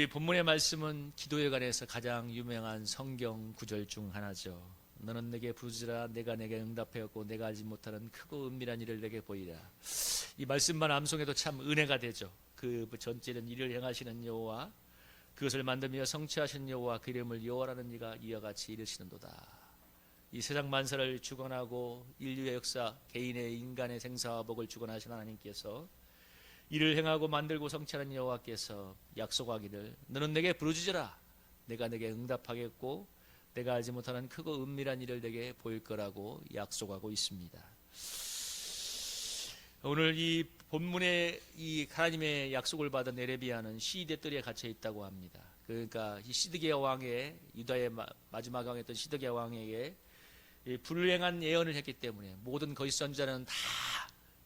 우리 본문의 말씀은 기도에 관해서 가장 유명한 성경 구절 중 하나죠. 너는 내게 부르짖으라 내가 내게 응답하였고 내가 알지 못하는 크고 은밀한 일을 내게 보이라. 이 말씀만 암송해도 참 은혜가 되죠. 그 전체는 일을 행하시는 여호와, 그것을 만들며 성취하신 여호와, 그 이름을 여호와라는 이가 이와 같이 이르시는도다. 이 세상 만사를 주관하고 인류의 역사, 개인의 인간의 생사화복을 주관하신 하나님께서 이를 행하고 만들고 성취하는 여호와께서 약속하기를 너는 내게 부르짖으라 내가 내게 응답하겠고 내가 알지 못하는 크고 은밀한 일을 내게 보일 거라고 약속하고 있습니다. 오늘 이 본문에 이 하나님의 약속을 받은 에레미야는 시드의 뜰에 갇혀 있다고 합니다. 그러니까 이 시드기야 왕의, 유다의 마지막 왕이었던 시드기야 왕에게 불행한 예언을 했기 때문에 모든 거짓 선지자는 다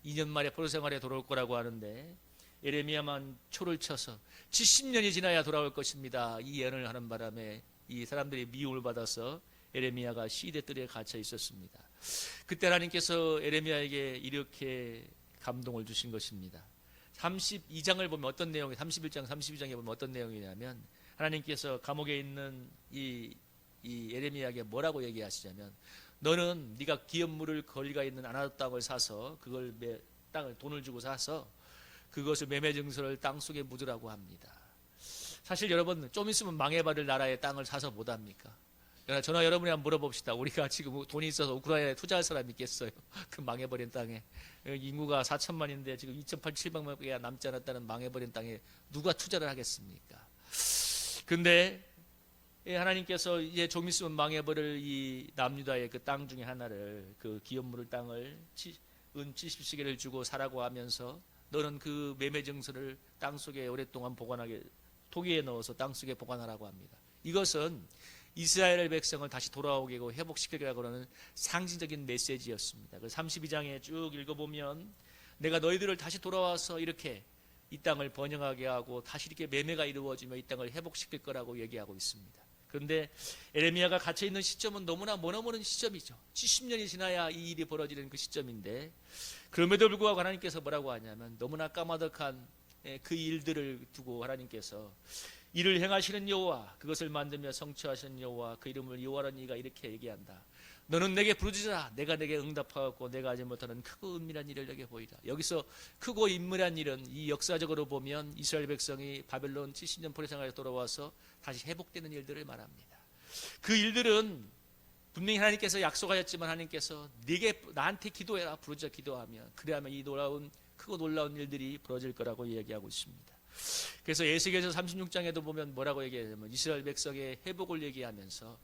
2년 만에 포로 생활에 돌아올 거라고 하는데 에레미야만 초를 쳐서 70년이 지나야 돌아올 것입니다. 이 예언을 하는 바람에 이 사람들이 미움을 받아서 에레미야가 시드의 뜰에 갇혀 있었습니다. 그때 하나님께서 에레미야에게 이렇게 감동을 주신 것입니다. 32장을 보면 어떤 내용이 31장 32장에 보면 어떤 내용이냐면 하나님께서 감옥에 있는 이 에레미야에게 뭐라고 얘기하시냐면 너는 네가 기업물을 거리가 있는 아나도 땅을 사서 그걸 땅을 돈을 주고 사서 그것을 매매 증서를 땅 속에 묻으라고 합니다. 사실 여러분 좀 있으면 망해버릴 나라의 땅을 사서 못 합니까? 그러나 저나 여러분이 한번 물어봅시다. 우리가 지금 돈이 있어서 우크라이나에 투자할 사람이 있겠어요? 그 망해버린 땅에 인구가 4천만인데 지금 2,700만개가 남지 않았다는 망해버린 땅에 누가 투자를 하겠습니까? 근데 하나님께서 이제 좀 있으면 망해버릴 이 남유다의 그 땅 중에 하나를 그 기업물을 땅을 은 70시계를 주고 사라고 하면서 너는 그 매매 증서를 땅 속에 오랫동안 보관하게 토기에 넣어서 땅 속에 보관하라고 합니다. 이것은 이스라엘 백성을 다시 돌아오게 하고 회복시키려고 하는 상징적인 메시지였습니다. 그 32장에 쭉 읽어보면 내가 너희들을 다시 돌아와서 이렇게 이 땅을 번영하게 하고 다시 이렇게 매매가 이루어지며 이 땅을 회복시킬 거라고 얘기하고 있습니다. 그런데 에레미야가 갇혀있는 시점은 너무나 머나먼 시점이죠. 70년이 지나야 이 일이 벌어지는 그 시점인데 그럼에도 불구하고 하나님께서 뭐라고 하냐면 너무나 까마득한 그 일들을 두고 하나님께서 이를 행하시는 여호와, 그것을 만들며 성취하시는 여호와, 그 이름을 여호와라는 이가 이렇게 얘기한다. 너는 내게 부르짖으라 내가 내게 응답하였고 내가 알지 못하는 크고 은밀한 일을 내게 보이라. 여기서 크고 은밀한 일은 이 역사적으로 보면 이스라엘 백성이 바벨론 70년 포로 생활에 돌아와서 다시 회복되는 일들을 말합니다. 그 일들은 분명히 하나님께서 약속하셨지만 하나님께서 네게 나한테 기도해라 부르짖어 기도하면 그래야만 이 크고 놀라운 일들이 벌어질 거라고 이야기하고 있습니다. 그래서 에스겔서 36장에도 보면 뭐라고 얘기하냐면 이스라엘 백성의 회복을 얘기하면서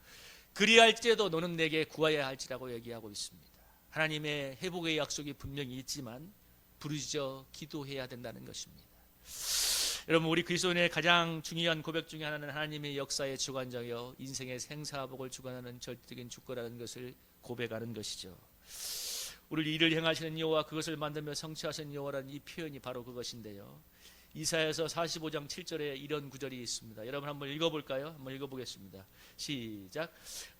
그리할지라도 너는 내게 구하여야 할지라고 얘기하고 있습니다. 하나님의 회복의 약속이 분명히 있지만 부르짖어 기도해야 된다는 것입니다. 여러분 우리 그리스도인의 가장 중요한 고백 중에 하나는 하나님의 역사의 주관자여 인생의 생사복을 주관하는 절대적인 주권이라는 것을 고백하는 것이죠. 우리 일을 행하시는 여호와 그것을 만들며 성취하시는 여호와라는 이 표현이 바로 그것인데요. 이사야서 45장 7절에 이런 구절이 있습니다. 여러분 한번 읽어볼까요? 한번 읽어보겠습니다. 시작.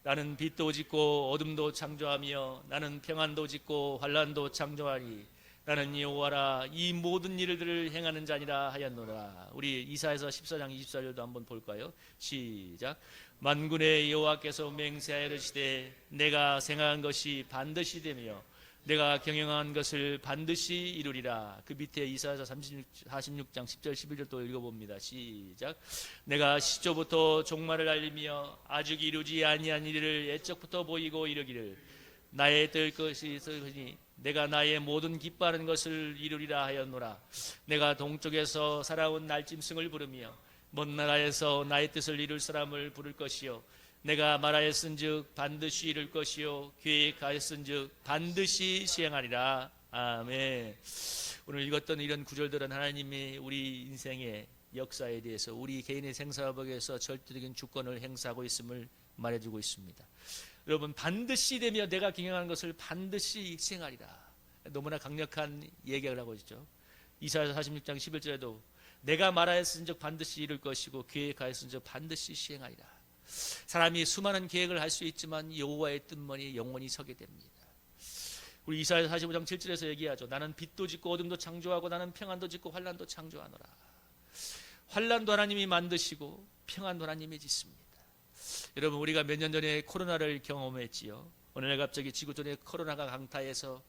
나는 빛도 짓고 어둠도 창조하며 나는 평안도 짓고 환난도 창조하니 나는 여호와라 이 모든 일들을 행하는 자니라 하였노라. 우리 이사야서 14장 24절도 한번 볼까요? 시작. 만군의 여호와께서 맹세하여 이르시되 내가 생각한 것이 반드시 되며 내가 경영한 것을 반드시 이루리라. 그 밑에 이사야서 46장 10절 11절도 읽어봅니다. 시작. 내가 시초부터 종말을 알리며 아직 이루지 아니한 일을 옛적부터 보이고 이르기를 나의 뜰 것이 있으니 내가 나의 모든 기뻐하는 것을 이루리라 하였노라. 내가 동쪽에서 살아온 날짐승을 부르며 먼 나라에서 나의 뜻을 이룰 사람을 부를 것이요 내가 말하였은즉 반드시 이룰 것이요 계획하였은즉 반드시 시행하리라. 아멘. 오늘 읽었던 이런 구절들은 하나님이 우리 인생의 역사에 대해서 우리 개인의 생사복에서 절대적인 주권을 행사하고 있음을 말해주고 있습니다. 여러분 반드시 되며 내가 경영하는 것을 반드시 시행하리라. 너무나 강력한 얘기를 하고 있죠. 이사야서 46장 11절에도 내가 말하였은즉 반드시 이룰 것이고 계획하였은즉 반드시 시행하리라. 사람이 수많은 계획을 할 수 있지만 여호와의 뜻만이 영원히 서게 됩니다. 우리 이사야 45장 7절에서 얘기하죠. 나는 빛도 짓고 어둠도 창조하고 나는 평안도 짓고 환난도 창조하노라. 환난도 하나님이 만드시고 평안도 하나님이 짓습니다. 여러분, 우리가 몇 년 전에 코로나를 경험했지요. 어느 날 갑자기 지구촌에 코로나가 강타해서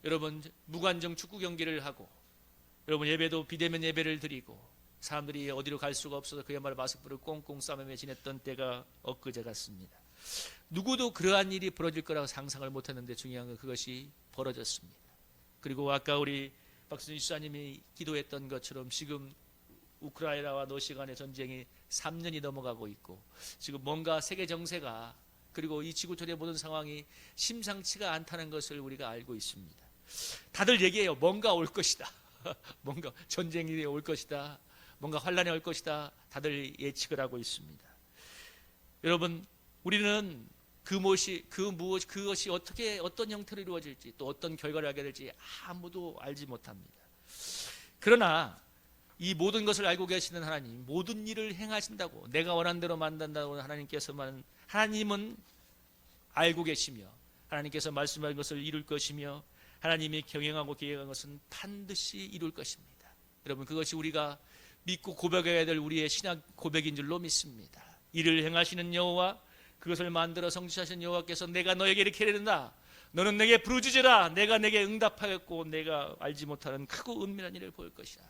여러분 무관중 축구 경기를 하고, 여러분 예배도 비대면 예배를 드리고, 사람들이 어디로 갈 수가 없어서 그야말로 마스크를 꽁꽁 싸매며 지냈던 때가 엊그제 같습니다. 누구도 그러한 일이 벌어질 거라고 상상을 못했는데 중요한 건 그것이 벌어졌습니다. 그리고 아까 우리 박순희 수사님이 기도했던 것처럼 지금 우크라이나와 러시아 간의 전쟁이 3년이 넘어가고 있고, 지금 뭔가 세계 정세가, 그리고 이 지구촌의 모든 상황이 심상치가 않다는 것을 우리가 알고 있습니다. 다들 얘기해요. 뭔가 올 것이다. 뭔가 전쟁이 올 것이다. 뭔가 환란이 올 것이다. 다들 예측을 하고 있습니다. 여러분, 우리는 그것이 어떻게 어떤 형태로 이루어질지, 또 어떤 결과를 하게 될지 아무도 알지 못합니다. 그러나 이 모든 것을 알고 계시는 하나님, 모든 일을 행하신다고, 내가 원하는 대로 만든다고 하나님은 알고 계시며, 하나님께서 말씀하신 것을 이룰 것이며, 하나님이 경영하고 계획한 것은 반드시 이룰 것입니다. 여러분, 그것이 우리가 믿고 고백해야 될 우리의 신앙 고백인 줄로 믿습니다. 이를 행하시는 여호와, 그것을 만들어 성취하신 여호와께서 내가 너에게 이렇게 이르는다. 너는 내게 부르짖으라. 내가 내게 응답하겠고 내가 알지 못하는 크고 은밀한 일을 보일 것이라.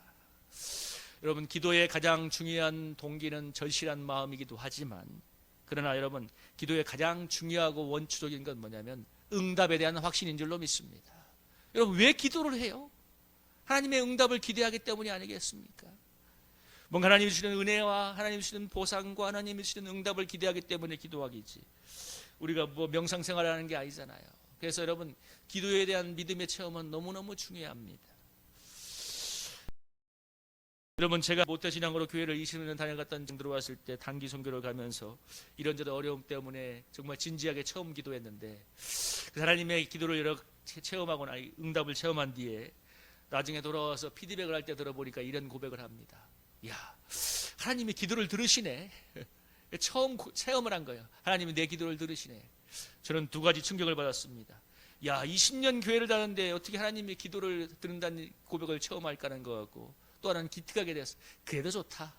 여러분, 기도의 가장 중요한 동기는 절실한 마음이기도 하지만, 그러나 여러분, 기도의 가장 중요하고 원초적인 건 뭐냐면 응답에 대한 확신인 줄로 믿습니다. 여러분, 왜 기도를 해요? 하나님의 응답을 기대하기 때문이 아니겠습니까? 뭔가 하나님이 주시는 은혜와 하나님이 주시는 보상과 하나님이 주시는 응답을 기대하기 때문에 기도하기지, 우리가 뭐 명상생활을 하는 게 아니잖아요. 그래서 여러분, 기도에 대한 믿음의 체험은 너무너무 중요합니다. 여러분, 제가 모태신앙으로 교회를 20년 다녀갔던 중 들어왔을 때 단기 선교를 가면서 이런저런 어려움 때문에 정말 진지하게 처음 기도했는데, 그 하나님의 기도를 이렇게 체험하거나 응답을 체험한 뒤에 나중에 돌아와서 피드백을 할 때 들어보니까 이런 고백을 합니다. 야, 하나님이 기도를 들으시네. 처음 체험을 한 거예요. 하나님이 내 기도를 들으시네. 저는 두 가지 충격을 받았습니다. 야, 20년 교회를 다녔는데 어떻게 하나님이 기도를 듣는다는 고백을 처음 할까는 것 같고, 또 하나는 기특하게 됐어요. 그래도 좋다.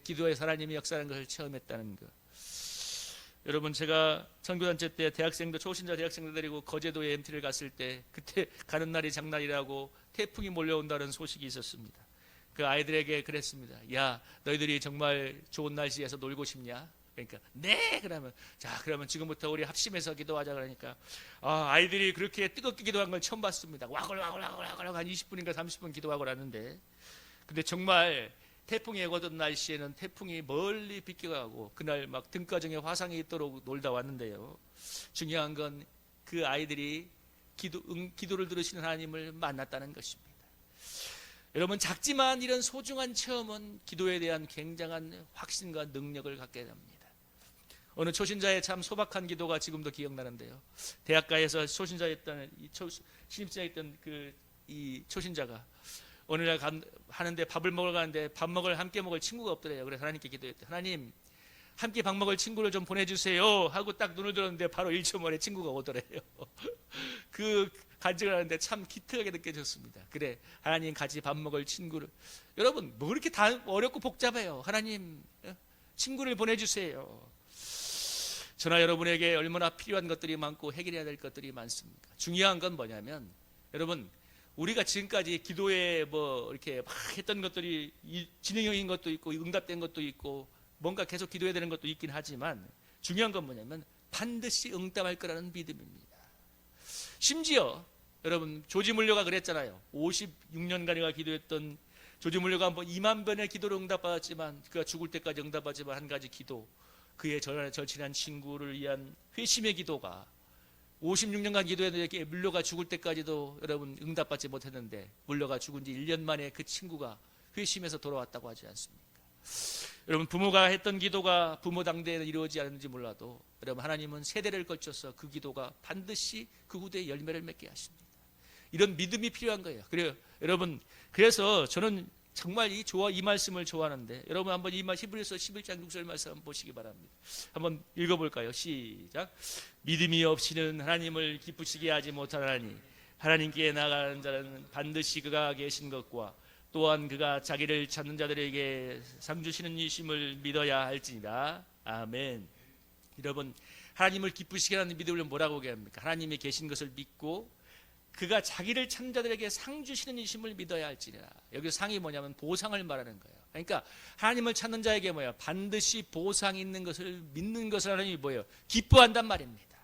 기도에서 하나님이 역사하는 것을 체험했다는 것. 여러분, 제가 선교단체 때 초신자 대학생들 데리고 거제도에 MT를 갔을 때, 그때 가는 날이 장날이라고 태풍이 몰려온다는 소식이 있었습니다. 그 아이들에게 그랬습니다. 야, 너희들이 정말 좋은 날씨에서 놀고 싶냐? 그러니까 네! 그러면 지금부터 우리 합심해서 기도하자. 그러니까 아이들이 그렇게 뜨겁게 기도한 걸 처음 봤습니다. 와글와글 한 20분인가 30분 기도하고 났는데, 근데 정말 태풍이 오던 날씨에는 태풍이 멀리 비껴가고 그날 막 등가정에 화상이 있도록 놀다 왔는데요, 중요한 건 그 아이들이 기도를 들으시는 하나님을 만났다는 것입니다. 여러분, 작지만 이런 소중한 체험은 기도에 대한 굉장한 확신과 능력을 갖게 됩니다. 어느 초신자의 참 소박한 기도가 지금도 기억나는데요, 대학가에서 초신자였던 신입생이었던 이 초신자가 어느 날 하는데 밥을 먹으러 가는데 함께 먹을 친구가 없더래요. 그래서 하나님께 기도했대. 하나님, 함께 밥 먹을 친구를 좀 보내주세요 하고 딱 눈을 들었는데 바로 1초 만에 친구가 오더래요. 그 간증을 하는데 참 기특하게 느껴졌습니다. 그래, 하나님 같이 밥 먹을 친구를. 여러분, 뭐 그렇게 다 어렵고 복잡해요. 하나님, 친구를 보내주세요. 저나 여러분에게 얼마나 필요한 것들이 많고 해결해야 될 것들이 많습니까? 중요한 건 뭐냐면, 여러분, 우리가 지금까지 기도에 뭐 이렇게 막 했던 것들이 진행형인 것도 있고 응답된 것도 있고 뭔가 계속 기도해야 되는 것도 있긴 하지만, 중요한 건 뭐냐면 반드시 응답할 거라는 믿음입니다. 심지어 여러분, 조지 물려가 그랬잖아요. 56년간이나 기도했던 조지 물려가 한번 2만 번의 기도를 응답받았지만, 그가 죽을 때까지 응답하지만 한 가지 기도, 그의 절친한 친구를 위한 회심의 기도가 56년간 기도했는데 물려가 죽을 때까지도 여러분 응답받지 못했는데, 물려가 죽은 지 1년 만에 그 친구가 회심해서 돌아왔다고 하지 않습니까? 여러분, 부모가 했던 기도가 부모 당대에는 이루어지지 않았는지 몰라도, 여러분, 하나님은 세대를 걸쳐서 그 기도가 반드시 그 후대에 열매를 맺게 하십니다. 이런 믿음이 필요한 거예요. 그래요, 여러분. 그래서 저는 정말 이 말씀을 좋아하는데, 여러분 한번 이 히브리서 11장 6절 말씀 한번 보시기 바랍니다. 한번 읽어볼까요? 시작. 믿음이 없이는 하나님을 기쁘시게 하지 못하나니, 하나님께 나아가는 자는 반드시 그가 계신 것과 또한 그가 자기를 찾는 자들에게 상 주시는 이심을 믿어야 할지니라. 아멘. 여러분, 하나님을 기쁘시게 하는 믿음을 뭐라고 얘기합니까? 하나님이 계신 것을 믿고 그가 자기를 찾는 자들에게 상 주시는 이심을 믿어야 할지니라. 여기 상이 뭐냐면 보상을 말하는 거예요. 그러니까 하나님을 찾는 자에게 뭐예요? 반드시 보상이 있는 것을 믿는 것을 하나님이 뭐예요? 기뻐한단 말입니다.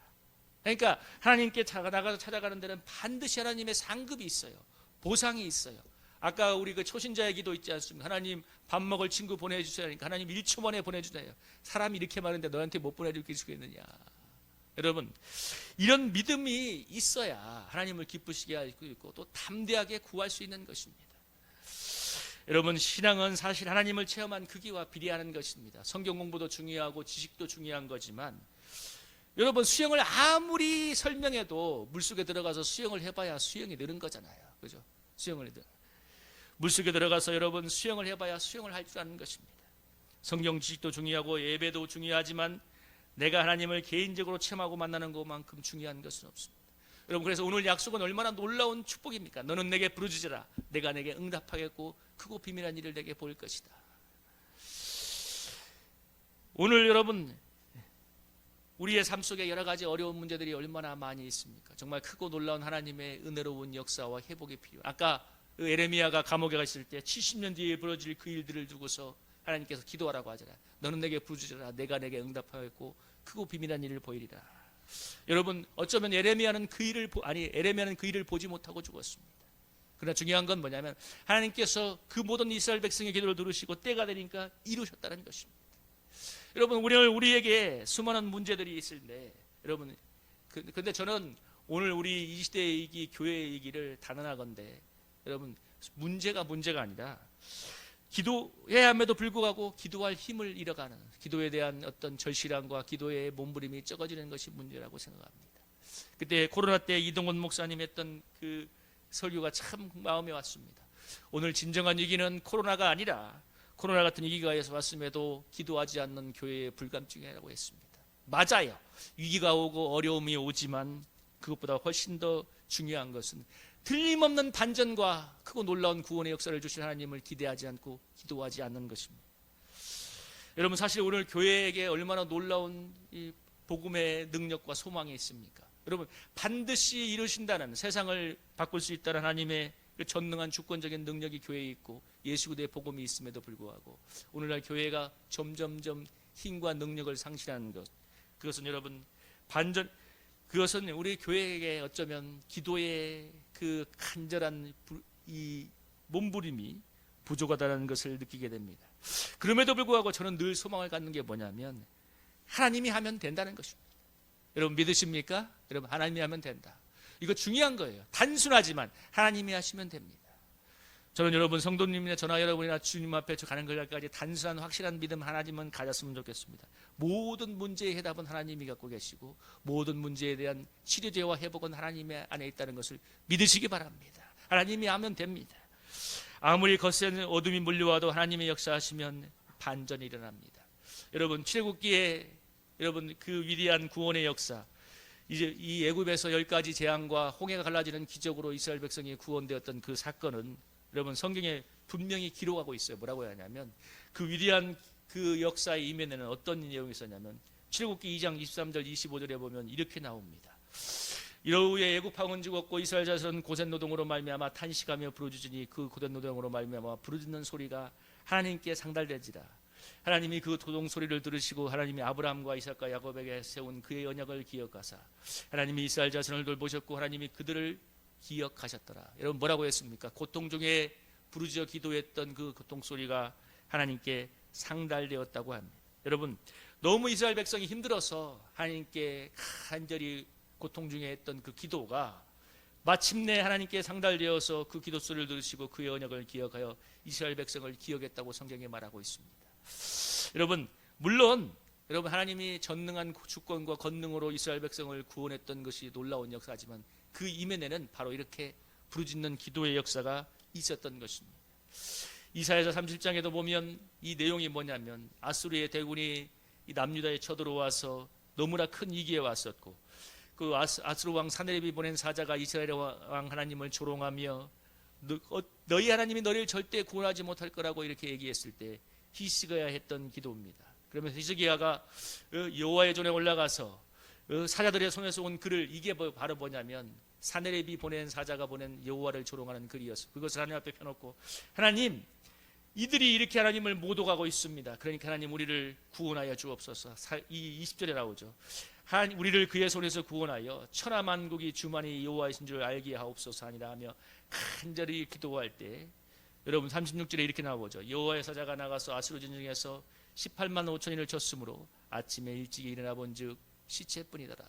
그러니까 하나님께 나가서 찾아가는 데는 반드시 하나님의 상급이 있어요. 보상이 있어요. 아까 우리 그 초신자의 기도 있지 않습니까? 하나님 밥 먹을 친구 보내주세요. 그러니까 하나님 1초 만에 보내주세요. 사람이 이렇게 많은데 너한테 못 보내줄 수 있겠느냐. 여러분, 이런 믿음이 있어야 하나님을 기쁘시게 할 수 있고 또 담대하게 구할 수 있는 것입니다. 여러분, 신앙은 사실 하나님을 체험한 크기와 비례하는 것입니다. 성경 공부도 중요하고 지식도 중요한 거지만 여러분, 수영을 아무리 설명해도 물속에 들어가서 수영을 해봐야 수영이 느는 거잖아요. 그죠? 물속에 들어가서 여러분 수영을 해봐야 수영을 할 줄 아는 것입니다. 성경 지식도 중요하고 예배도 중요하지만 내가 하나님을 개인적으로 체험하고 만나는 것만큼 중요한 것은 없습니다. 여러분, 그래서 오늘 약속은 얼마나 놀라운 축복입니까? 너는 내게 부르짖으라. 내가 내게 응답하겠고 크고 비밀한 일을 내게 보일 것이다. 오늘 여러분, 우리의 삶 속에 여러 가지 어려운 문제들이 얼마나 많이 있습니까? 정말 크고 놀라운 하나님의 은혜로운 역사와 회복이 필요해요. 아까 에레미야가 감옥에 갔을 때 70년 뒤에 벌어질 그 일들을 두고서 하나님께서 기도하라고 하잖아요. 너는 내게 부르짖으라. 내가 내게 응답하였고 크고 비밀한 일을 보이리라. 여러분, 어쩌면 에레미야는 그 일을 보지 못하고 죽었습니다. 그러나 중요한 건 뭐냐면 하나님께서 그 모든 이스라엘 백성의 기도를 들으시고 때가 되니까 이루셨다는 것입니다. 여러분, 우리에게 수많은 문제들이 있을 때 여러분, 근데 저는 오늘 우리 이 시대의 이 교회의 얘기를 단언하건대 여러분, 문제가 아니라 기도해야 함에도 불구하고 기도할 힘을 잃어가는, 기도에 대한 어떤 절실함과 기도의 몸부림이 적어지는 것이 문제라고 생각합니다. 그때 코로나 때 이동건 목사님 했던 그 설교가 참 마음에 왔습니다. 오늘 진정한 위기는 코로나가 아니라 코로나 같은 위기가 왔음에도 기도하지 않는 교회의 불감증이라고 했습니다. 맞아요. 위기가 오고 어려움이 오지만 그것보다 훨씬 더 중요한 것은 틀림없는 반전과 크고 놀라운 구원의 역사를 주실 하나님을 기대하지 않고 기도하지 않는 것입니다. 여러분, 사실 오늘 교회에게 얼마나 놀라운 이 복음의 능력과 소망이 있습니까? 여러분, 반드시 이루신다는, 세상을 바꿀 수 있다는 하나님의 그 전능한 주권적인 능력이 교회에 있고 예수 그리스도의 복음이 있음에도 불구하고 오늘날 교회가 점점점 힘과 능력을 상실하는 것, 그것은 여러분 그것은 우리 교회에게 어쩌면 기도의 그 간절한 이 몸부림이 부족하다는 것을 느끼게 됩니다. 그럼에도 불구하고 저는 늘 소망을 갖는 게 뭐냐면 하나님이 하면 된다는 것입니다. 여러분, 믿으십니까? 여러분, 하나님이 하면 된다. 이거 중요한 거예요. 단순하지만 하나님이 하시면 됩니다. 저는 여러분, 성도님이나 저나 여러분이나 주님 앞에 가는 것까지 단순한 확실한 믿음 하나님은 가졌으면 좋겠습니다. 모든 문제의 해답은 하나님이 갖고 계시고 모든 문제에 대한 치료제와 회복은 하나님의 안에 있다는 것을 믿으시기 바랍니다. 하나님이 하면 됩니다. 아무리 거센 어둠이 몰려와도 하나님의 역사하시면 반전이 일어납니다. 여러분, 출애굽기에 여러분 그 위대한 구원의 역사, 이제 이 애굽에서 10가지 재앙과 홍해가 갈라지는 기적으로 이스라엘 백성이 구원되었던 그 사건은 여러분 성경에 분명히 기록하고 있어요. 뭐라고 하냐면 그 위대한 그 역사의 이면에는 어떤 내용이 있었냐면 출애굽기 2장 23절 25절에 보면 이렇게 나옵니다. 이러후에 애굽 황은 죽었고 이스라엘 자손은 고센 노동으로 말미암아 탄식하며 부르짖으니 그 고된 노동으로 말미암아 부르짖는 소리가 하나님께 상달되지라. 하나님이 그 도동 소리를 들으시고 하나님이 아브라함과 이삭과 야곱에게 세운 그의 언약을 기억하사 하나님이 이스라엘 자손을 돌보셨고 하나님이 그들을 기억하셨더라. 여러분, 뭐라고 했습니까? 고통 중에 부르짖어 기도했던 그 고통 소리가 하나님께 상달되었다고 합니다. 여러분, 너무 이스라엘 백성이 힘들어서 하나님께 간절히 고통 중에 했던 그 기도가 마침내 하나님께 상달되어서 그 기도 소리를 들으시고 그의 언약을 기억하여 이스라엘 백성을 기억했다고 성경에 말하고 있습니다. 여러분, 물론 여러분 하나님이 전능한 주권과 권능으로 이스라엘 백성을 구원했던 것이 놀라운 역사지만 그 이면에는 바로 이렇게 부르짖는 기도의 역사가 있었던 것입니다. 이사야서 37장에도 보면 이 내용이 뭐냐면 아수르의 대군이 이 남유다에 쳐들어와서 너무나 큰 위기에 왔었고 그 아수르 왕 사네립이 보낸 사자가 이스라엘 왕 하나님을 조롱하며 너희 하나님이 너희를 절대 구원하지 못할 거라고 이렇게 얘기했을 때 히스기야가 했던 기도입니다. 그러면서 히스기야가 여호와의 존에 올라가서 사자들의 손에서 온 글을, 이게 바로 뭐냐면 사네립이 보낸, 사자가 보낸 여호와를 조롱하는 글이었어. 그것을 하나님 앞에 펴놓고, 하나님, 이들이 이렇게 하나님을 모독하고 있습니다. 그러니까 하나님 우리를 구원하여 주옵소서. 이 20절에 나오죠. 하나님 우리를 그의 손에서 구원하여 천하만국이 주만이 여호와이신 줄 알게 하옵소서 아니라 하며 간절히 기도할 때, 여러분 36절에 이렇게 나오죠. 여호와의 사자가 나가서 아수르 전쟁에서 18만 5천인을 쳤으므로 아침에 일찍 일어나 본즉 시체뿐이더라.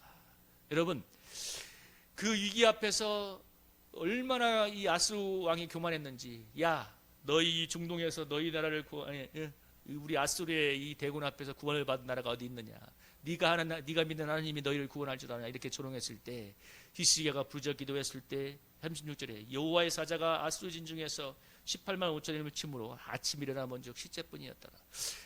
여러분, 그 위기 앞에서 얼마나 이 아수르 왕이 교만했는지. 야, 너희 중동에서 너희 나라를 우리 아수르의 이 대군 앞에서 구원을 받은 나라가 어디 있느냐? 네가 믿는 하나님이 너희를 구원할 줄 아냐? 이렇게 조롱했을 때, 히스기야가 부르짖어 기도했을 때 36절에 여호와의 사자가 아수르 진중에서 18만 5천인을 침으로 아침 일어나 본즉 시체뿐이었더라.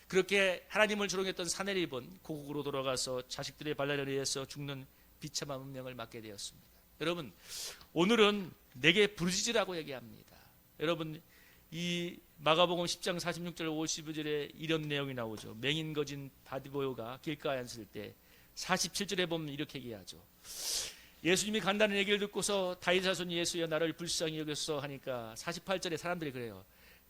그렇게 하나님을 조롱했던 사네립은 고국으로 돌아가서 자식들의 반란에 의해서 죽는 비참한 운명을 맞게 되었습니다. 여러분, 오늘은 내게 부르짖으라고 얘기합니다. 여러분, 이 마가복음 10장 46절 52절에 이런 내용이 나오죠. 맹인 거진 바디보요가 길가에 앉을 때 47절에 보면 이렇게 얘기하죠. 예수님이 간다는 얘기를 듣고서 다윗 자손 예수여 나를 불쌍히 여겼어 하니까 48절에 사람들이 그래요.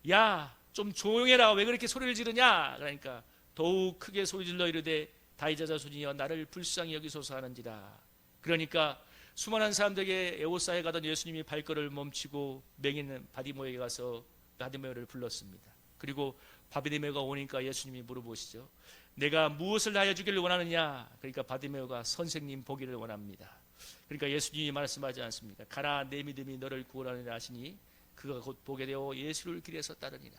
야, 좀 조용해라. 왜 그렇게 소리를 지르냐? 그러니까 더욱 크게 소리질러 이르되 다윗 자손이여 나를 불쌍히 여기소서 하는지라. 그러니까 수많은 사람들에게 에워싸해 가던 예수님이 발걸음을 멈추고 맹인 바디모에게 가서 바디메오를 불렀습니다. 그리고 바디메오가 오니까 예수님이 물어보시죠. 내가 무엇을 하여 주기를 원하느냐? 그러니까 바디메오가 선생님 보기를 원합니다. 그러니까 예수님이 말씀하지 않습니까? 가라, 내 믿음이 너를 구원하느라 하시니 그가 곧 보게 되어 예수를 길에서 따르니라.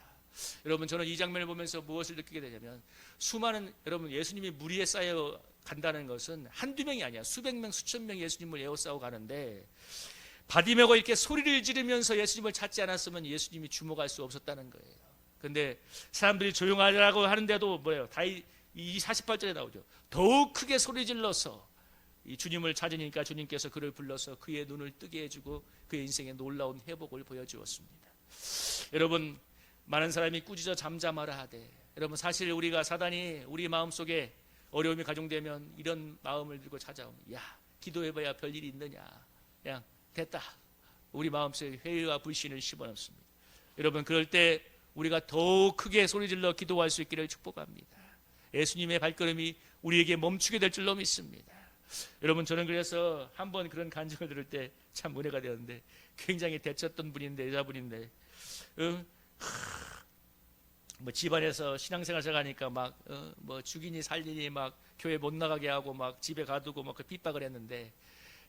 여러분, 저는 이 장면을 보면서 무엇을 느끼게 되냐면, 수많은, 여러분, 예수님이 무리에 쌓여 간다는 것은 한두 명이 아니야. 수백 명, 수천 명 예수님을 에워싸고 가는데, 바디메오가 이렇게 소리를 지르면서 예수님을 찾지 않았으면 예수님이 주목할 수 없었다는 거예요. 근데 사람들이 조용하라고 하는데도 뭐예요? 이 48절에 나오죠. 더욱 크게 소리 질러서 이 주님을 찾으니까 주님께서 그를 불러서 그의 눈을 뜨게 해주고 그의 인생에 놀라운 회복을 보여주었습니다. 여러분, 많은 사람이 꾸짖어 잠잠하라 하되, 여러분, 사실 우리가 사단이 우리 마음속에 어려움이 가중되면 이런 마음을 들고 찾아오면, 야, 기도해봐야 별일이 있느냐, 그냥 됐다, 우리 마음속에 회의와 불신을 심어넣습니다. 여러분, 그럴 때 우리가 더 크게 소리질러 기도할 수 있기를 축복합니다. 예수님의 발걸음이 우리에게 멈추게 될 줄로 믿습니다. 여러분, 저는 그래서 한번 그런 간증을 들을 때 참 은혜가 되었는데, 굉장히 대쳤던 분인데, 여자분인데, 뭐 집안에서 신앙생활 시작하니까 막 뭐 죽이니 살리니 막 교회 못 나가게 하고 막 집에 가두고 막 핍박을 했는데,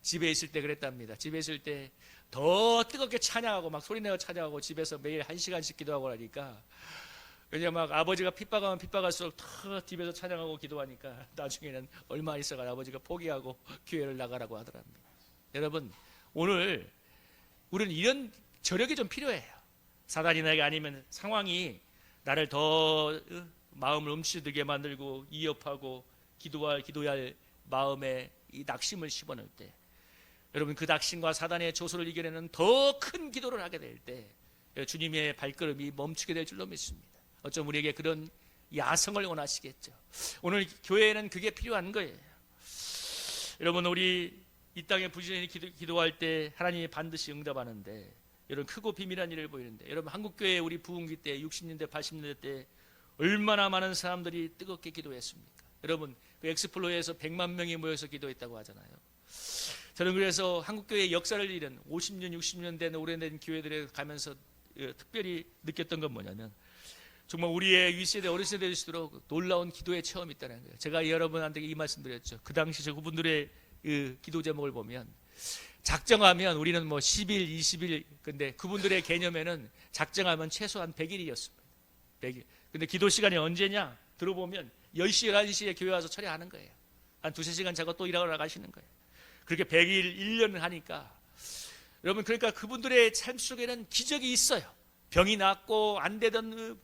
집에 있을 때 그랬답니다. 집에 있을 때 더 뜨겁게 찬양하고 막 소리내어 찬양하고 집에서 매일 1시간씩 기도하고 하니까, 그냥 막 아버지가 핍박하면 핍박할수록 더 집에서 찬양하고 기도하니까 나중에는 얼마 있어가 아버지가 포기하고 교회를 나가라고 하더랍니다. 여러분, 오늘 우리는 이런 저력이 좀 필요해요. 사단이 나에게 아니면 상황이 나를 더 마음을 움츠러들게 만들고 위협하고 기도해야 할 마음에 이 낙심을 심어넣을 때, 여러분, 그 낙심과 사단의 조소를 이겨내는 더 큰 기도를 하게 될 때 주님의 발걸음이 멈추게 될 줄로 믿습니다. 어쩜 우리에게 그런 야성을 원하시겠죠. 오늘 교회에는 그게 필요한 거예요. 여러분, 우리 이 땅에 부지런히 기도할 때 하나님이 반드시 응답하는데, 여러분, 크고 비밀한 일을 보이는데, 여러분, 한국교회 우리 부흥기 때 60년대 80년대 때 얼마나 많은 사람들이 뜨겁게 기도했습니까? 여러분, 그 엑스플로에서 100만 명이 모여서 기도했다고 하잖아요. 저는 그래서 한국교회의 역사를 잃은 50년 60년 된 오래된 교회들에 가면서 특별히 느꼈던 건 뭐냐면, 정말 우리의 윗세대 어린세대 될수록 놀라운 기도의 체험이 있다는 거예요. 제가 여러분한테 이 말씀 드렸죠. 그 당시 저 그분들의 그 기도 제목을 보면, 작정하면 우리는 뭐 10일 20일, 근데 그분들의 개념에는 작정하면 최소한 100일이었습니다 100일. 근데 기도 시간이 언제냐 들어보면 10시 11시에 교회 와서 철회하는 거예요. 한 2-3시간 자고 또 일하러 나가시는 거예요. 그렇게 100일 1년을 하니까, 여러분, 그러니까 그분들의 삶 속에는 기적이 있어요. 병이 낫고 안 되던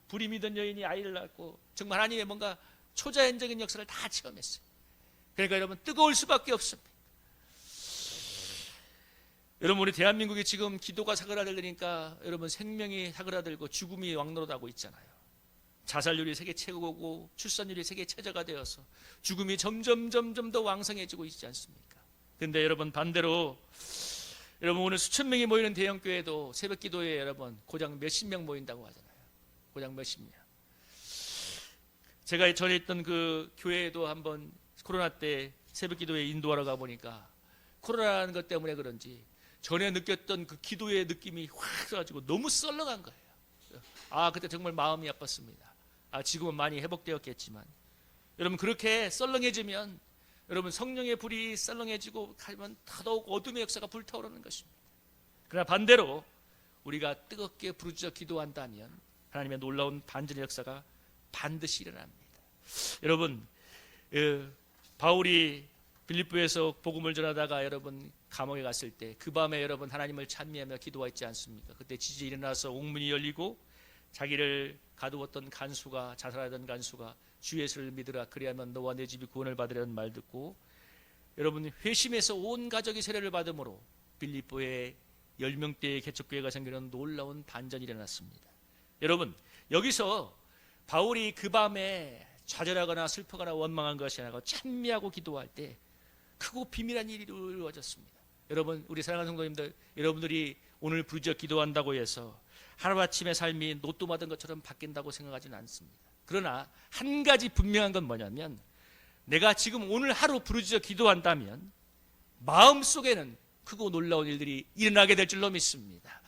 불임이던 여인이 아이를 낳고, 정말 하나님의 뭔가 초자연적인 역사를 다 체험했어요. 그러니까 여러분, 뜨거울 수밖에 없습니다. 여러분, 우리 대한민국이 지금 기도가 사그라들으니까 여러분 생명이 사그라들고 죽음이 왕노릇하고 있잖아요. 자살률이 세계 최고고 출산율이 세계 최저가 되어서 죽음이 점점 더 왕성해지고 있지 않습니까? 근데 여러분, 반대로 여러분, 오늘 수천 명이 모이는 대형교회도 새벽 기도에 여러분 고작 몇십 명 모인다고 하잖아요. 고작 몇십 명. 제가 전에 있던 그 교회에도 한번 코로나 때 새벽 기도에 인도하러 가보니까 코로나라는 것 때문에 그런지 전에 느꼈던 그 기도의 느낌이 확 써가지고 너무 썰렁한 거예요. 그때 정말 마음이 아팠습니다. 지금은 많이 회복되었겠지만 여러분, 그렇게 썰렁해지면 여러분 성령의 불이 썰렁해지고 가면 더더욱 어둠의 역사가 불타오르는 것입니다. 그러나 반대로 우리가 뜨겁게 부르짖어 기도한다면 하나님의 놀라운 반전의 역사가 반드시 일어납니다. 여러분, 바울이 빌립보에서 복음을 전하다가 여러분 감옥에 갔을 때 그 밤에 여러분 하나님을 찬미하며 기도했지 않습니까? 그때 지진이 일어나서 옥문이 열리고 자기를 가두었던 간수가, 자살하던 간수가 주 예수를 믿으라, 그리하면 너와 내 집이 구원을 받으려는 말 듣고 여러분 회심해서 온 가족이 세례를 받음으로 빌립보에 10명대의 개척교회가 생기는 놀라운 반전이 일어났습니다. 여러분, 여기서 바울이 그 밤에 좌절하거나 슬퍼거나 원망한 것이 아니라 찬미하고 기도할 때 크고 비밀한 일이 이루어졌습니다. 여러분, 우리 사랑하는 성도님들, 여러분들이 오늘 부르짖어 기도한다고 해서 하루아침에 삶이 로또 받은 것처럼 바뀐다고 생각하지는 않습니다. 그러나 한 가지 분명한 건 뭐냐면 내가 지금 오늘 하루 부르짖어 기도한다면 마음속에는 크고 놀라운 일들이 일어나게 될 줄로 믿습니다.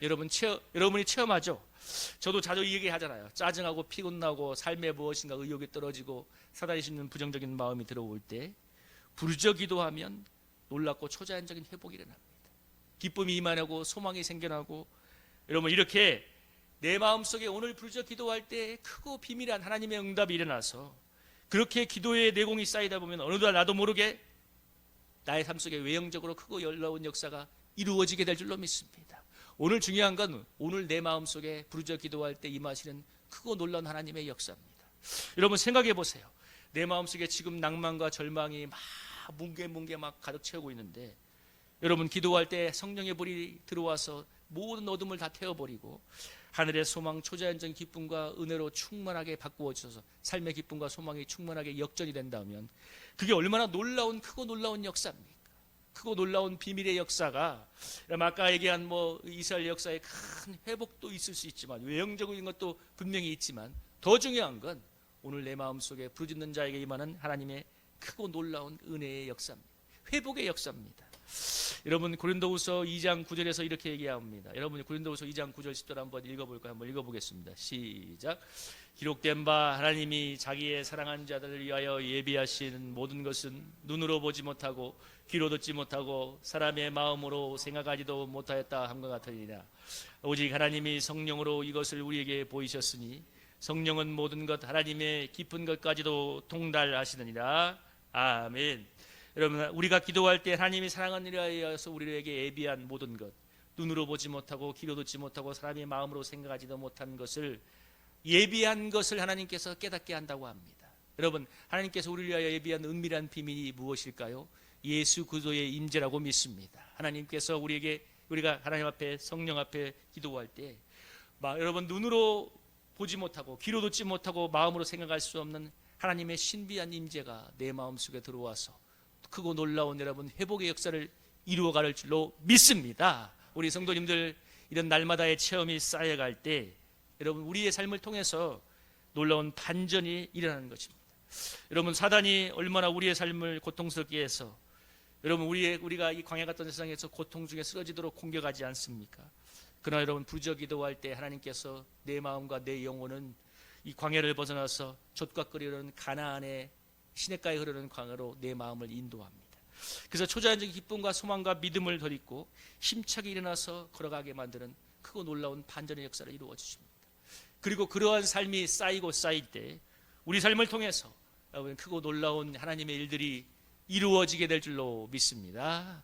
여러분이 체험하죠? 저도 자주 이 얘기 하잖아요. 짜증하고 피곤나고 삶에 무엇인가 의욕이 떨어지고 사단이 심는 부정적인 마음이 들어올 때 부르짖어 기도하면 놀랍고 초자연적인 회복이 일어납니다. 기쁨이 임하고 소망이 생겨나고 여러분, 이렇게 내 마음속에 오늘 부르짖어 기도할 때 크고 비밀한 하나님의 응답이 일어나서 그렇게 기도의 내공이 쌓이다 보면 어느덧 나도 모르게 나의 삶 속에 외형적으로 크고 놀라운 역사가 이루어지게 될 줄로 믿습니다. 오늘 중요한 건 오늘 내 마음속에 부르짖어 기도할 때 임하시는 크고 놀라운 하나님의 역사입니다. 여러분, 생각해 보세요. 내 마음속에 지금 낭만과 절망이 막 뭉게 막 가득 채우고 있는데 여러분, 기도할 때 성령의 불이 들어와서 모든 어둠을 다 태워버리고 하늘의 소망, 초자연적인 기쁨과 은혜로 충만하게 바꾸어 주셔서 삶의 기쁨과 소망이 충만하게 역전이 된다면 그게 얼마나 놀라운, 크고 놀라운 역사입니까? 크고 놀라운 비밀의 역사가 아까 얘기한 이스라엘 역사의 큰 회복도 있을 수 있지만 외형적인 것도 분명히 있지만 더 중요한 건 오늘 내 마음속에 부르짖는 자에게 임하는 하나님의 크고 놀라운 은혜의 역사입니다. 회복의 역사입니다. 여러분, 고린도후서 2장 9절에서 이렇게 얘기합니다. 여러분이 고린도후서 2장 9절 10절 한번 읽어볼까요? 한번 읽어보겠습니다. 시작. 기록된 바 하나님이 자기의 사랑한 자들을 위하여 예비하신 모든 것은 눈으로 보지 못하고 귀로 듣지 못하고 사람의 마음으로 생각하지도 못하였다 함과 같으니라. 오직 하나님이 성령으로 이것을 우리에게 보이셨으니 성령은 모든 것 하나님의 깊은 것까지도 통달하시느니라. 아멘. 여러분, 우리가 기도할 때 하나님이 사랑하는 이라여서 우리에게 예비한 모든 것, 눈으로 보지 못하고 귀로 듣지 못하고 사람의 마음으로 생각하지도 못한 것을 예비한 것을 하나님께서 깨닫게 한다고 합니다. 여러분, 하나님께서 우리를 위하여 예비한 은밀한 비밀이 무엇일까요? 예수 그리스도의 임재라고 믿습니다. 하나님께서 우리가 하나님 앞에, 성령 앞에 기도할 때 여러분, 눈으로 보지 못하고 귀로 듣지 못하고 마음으로 생각할 수 없는 하나님의 신비한 임재가 내 마음속에 들어와서 크고 놀라운 여러분 회복의 역사를 이루어갈 줄로 믿습니다. 우리 성도님들, 이런 날마다의 체험이 쌓여갈 때 여러분 우리의 삶을 통해서 놀라운 반전이 일어나는 것입니다. 여러분, 사단이 얼마나 우리의 삶을 고통스럽게 해서 여러분 우리가 이 광야 같은 세상에서 고통 중에 쓰러지도록 공격하지 않습니까? 그러나 여러분, 부르짖어 기도할 때 하나님께서 내 마음과 내 영혼은 이 광야를 벗어나서 젖과 끓이 흐르는 가나안의 시냇가에 흐르는 광야로 내 마음을 인도합니다. 그래서 초자연적인 기쁨과 소망과 믿음을 덧입고 힘차게 일어나서 걸어가게 만드는 크고 놀라운 반전의 역사를 이루어 주십니다. 그리고 그러한 삶이 쌓이고 쌓일 때 우리 삶을 통해서 여러분 크고 놀라운 하나님의 일들이 이루어지게 될 줄로 믿습니다.